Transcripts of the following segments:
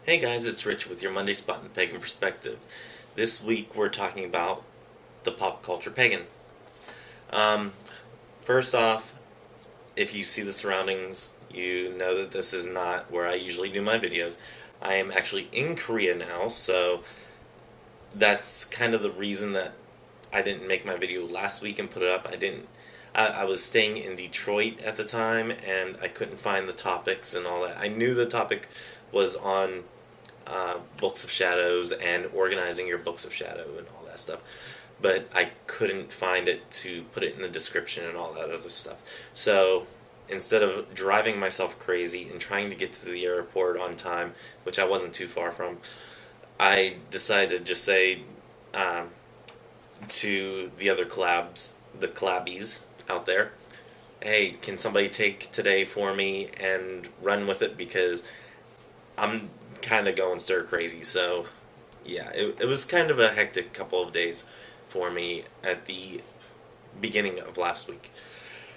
Hey guys, it's Rich with your Monday Spot in Pagan Perspective. This week we're talking about the pop culture pagan. Um, First off, if you see the surroundings, you know that this is not where I usually do my videos. I am actually in Korea now, so that's kind of the reason that I didn't make my video last week and put it up. I was staying in Detroit at the time, and I couldn't find the topics and all that. I knew the topic was on books of shadows and organizing your books of shadow and all that stuff, but I couldn't find it to put it in the description and all that other stuff. So instead of driving myself crazy and trying to get to the airport on time, which I wasn't too far from, I decided to just say to the other the collabbies out there, hey, can somebody take today for me and run with it, because I'm kind of going stir crazy. So yeah, it was kind of a hectic couple of days for me at the beginning of last week.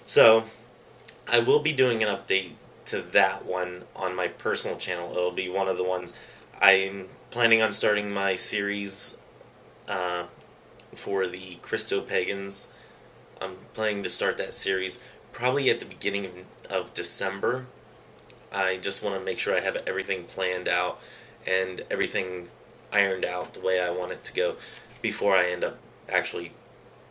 So I will be doing an update to that one on my personal channel. It'll be one of the ones I'm planning on starting my series for the Christo Pagans. I'm planning to start that series probably at the beginning of December. I just want to make sure I have everything planned out and everything ironed out the way I want it to go before I end up actually,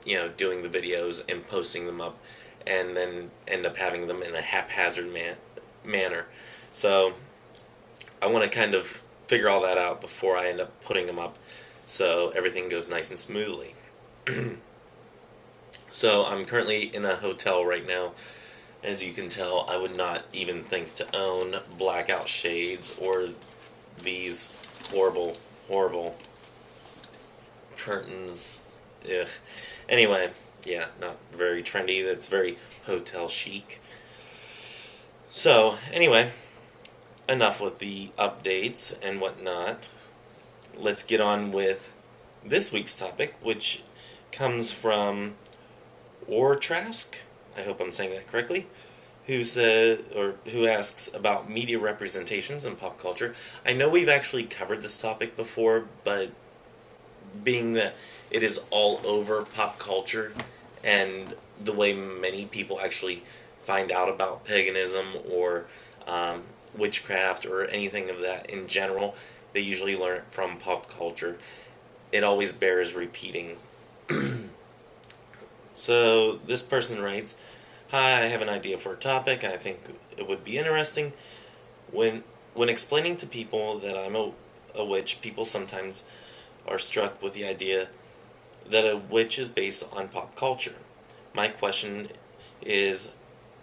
doing the videos and posting them up, and then end up having them in a haphazard manner. So I want to kind of figure all that out before I end up putting them up, so everything goes nice and smoothly. So I'm currently in a hotel right now. As you can tell, I would not even think to own blackout shades or these horrible, horrible curtains. Ugh. Anyway, yeah, not very trendy. That's very hotel chic. So, anyway, enough with the updates and whatnot. Let's get on with this week's topic, which comes from ortrask. I hope I'm saying that correctly, who asks about media representations in pop culture. I know we've actually covered this topic before, but being that it is all over pop culture and the way many people actually find out about paganism or witchcraft or anything of that in general, they usually learn it from pop culture. It always bears repeating. So this person writes, "Hi, I have an idea for a topic. I think it would be interesting. When explaining to people that I'm a witch, people sometimes are struck with the idea that a witch is based on pop culture. My question is,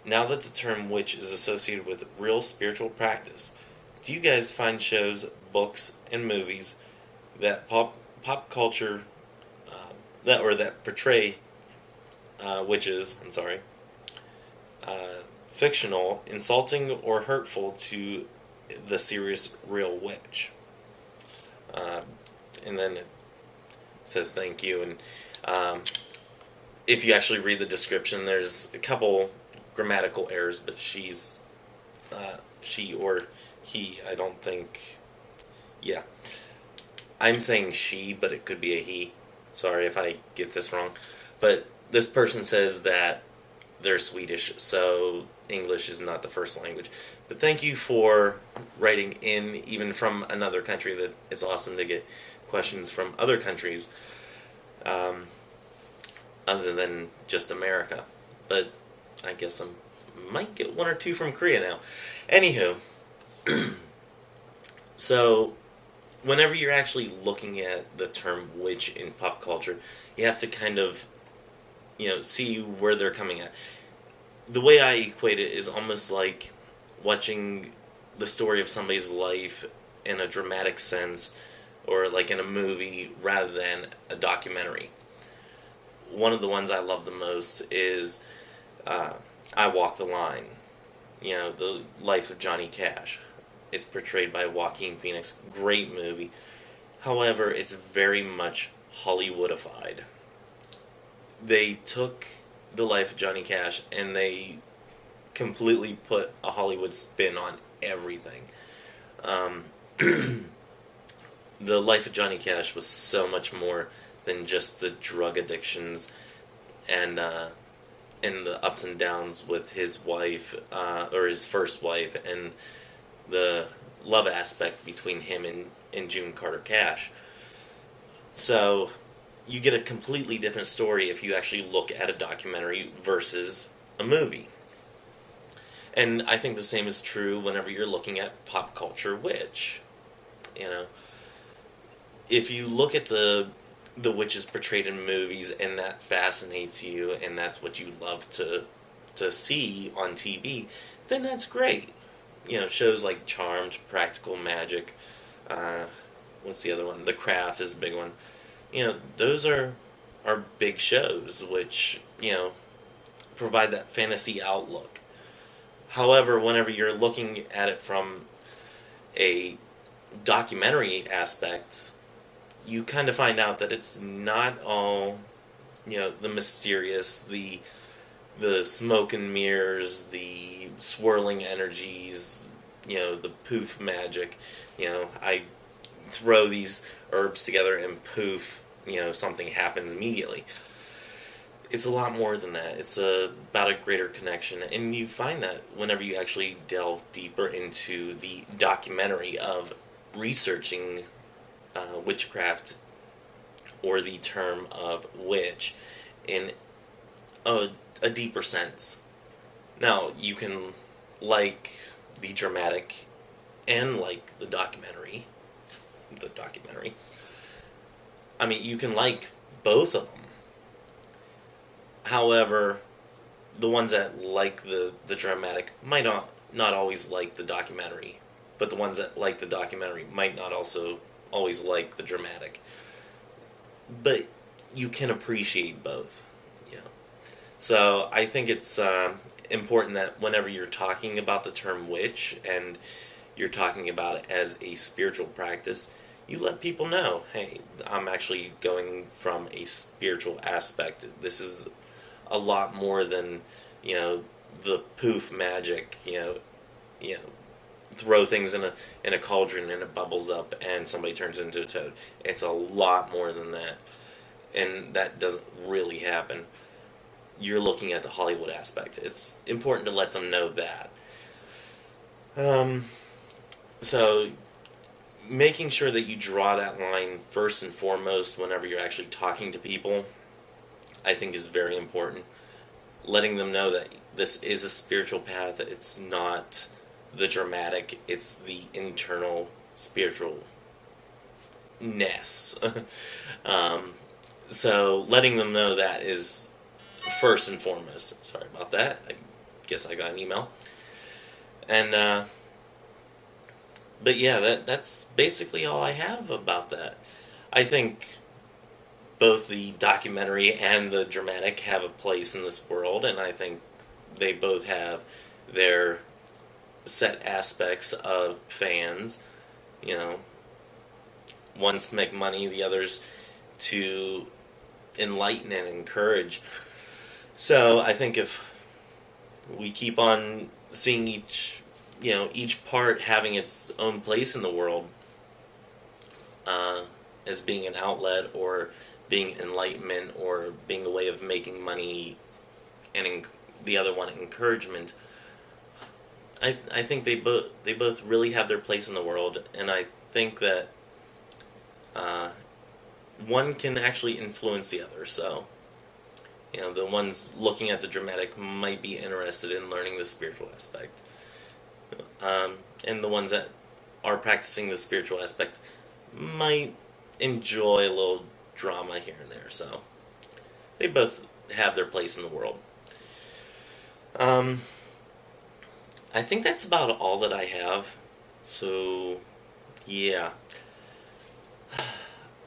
now that the term witch is associated with real spiritual practice, do you guys find shows, books, and movies that pop culture that portray witches, fictional, insulting, or hurtful to the serious real witch?" And then it says thank you. And if you actually read the description, there's a couple grammatical errors, but she or he, I don't think, yeah. I'm saying she, but it could be a he. Sorry if I get this wrong. But this person says that they're Swedish, so English is not the first language. But thank you for writing in, even from another country. That it's awesome to get questions from other countries, other than just America. But I guess I might get one or two from Korea now. Anywho, so whenever you're actually looking at the term witch in pop culture, you have to kind of see where they're coming at. The way I equate it is almost like watching the story of somebody's life in a dramatic sense, or like in a movie rather than a documentary. One of the ones I love the most is I Walk the Line. The life of Johnny Cash. It's portrayed by Joaquin Phoenix. Great movie. However, it's very much Hollywoodified. They took the life of Johnny Cash and they completely put a Hollywood spin on everything. the life of Johnny Cash was so much more than just the drug addictions and the ups and downs with his wife, or his first wife, and the love aspect between him and June Carter Cash. So you get a completely different story if you actually look at a documentary versus a movie. And I think the same is true whenever you're looking at pop culture witch. You know, if you look at the witches portrayed in movies and that fascinates you and that's what you love to see on TV, then that's great. You know, shows like Charmed, Practical Magic, what's the other one? The Craft is a big one. You know, those are big shows which, you know, provide that fantasy outlook. However, whenever you're looking at it from a documentary aspect, you kind of find out that it's not all, you know, the mysterious, the smoke and mirrors, the swirling energies, you know, the poof magic. You know, I throw these herbs together and poof, you know, something happens immediately. It's a lot more than that. It's about a greater connection, and you find that whenever you actually delve deeper into the documentary of researching witchcraft or the term of witch in a deeper sense. Now, you can like the dramatic and like the documentary. I mean, you can like both of them. However, the ones that like the dramatic might not always like the documentary, but the ones that like the documentary might not also always like the dramatic. But you can appreciate both. Yeah. So I think it's important that whenever you're talking about the term witch and you're talking about it as a spiritual practice, you let people know, hey, I'm actually going from a spiritual aspect. This is a lot more than, you know, the poof magic, you know, throw things in a cauldron and it bubbles up and somebody turns into a toad. It's a lot more than that. And that doesn't really happen. You're looking at the Hollywood aspect. It's important to let them know that. So making sure that you draw that line first and foremost whenever you're actually talking to people, I think is very important. Letting them know that this is a spiritual path. It's not the dramatic. It's the internal spiritualness. So letting them know that is first and foremost. Sorry about that. I guess I got an email. And but yeah, that's basically all I have about that. I think both the documentary and the dramatic have a place in this world, and I think they both have their set aspects of fans. You know, one's to make money, the other's to enlighten and encourage. So I think if we keep on seeing each part having its own place in the world, as being an outlet or being enlightenment or being a way of making money, and the other one encouragement, I think they both really have their place in the world, and I think that one can actually influence the other. So, you know, the ones looking at the dramatic might be interested in learning the spiritual aspect, and the ones that are practicing the spiritual aspect might enjoy a little drama here and there. So they both have their place in the world. I think that's about all that I have. So yeah,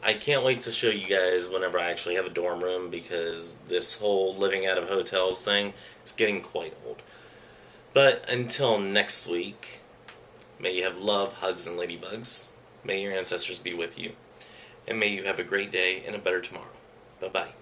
I can't wait to show you guys whenever I actually have a dorm room, because this whole living out of hotels thing is getting quite old. But until next week, may you have love, hugs, and ladybugs. May your ancestors be with you. And may you have a great day and a better tomorrow. Bye-bye.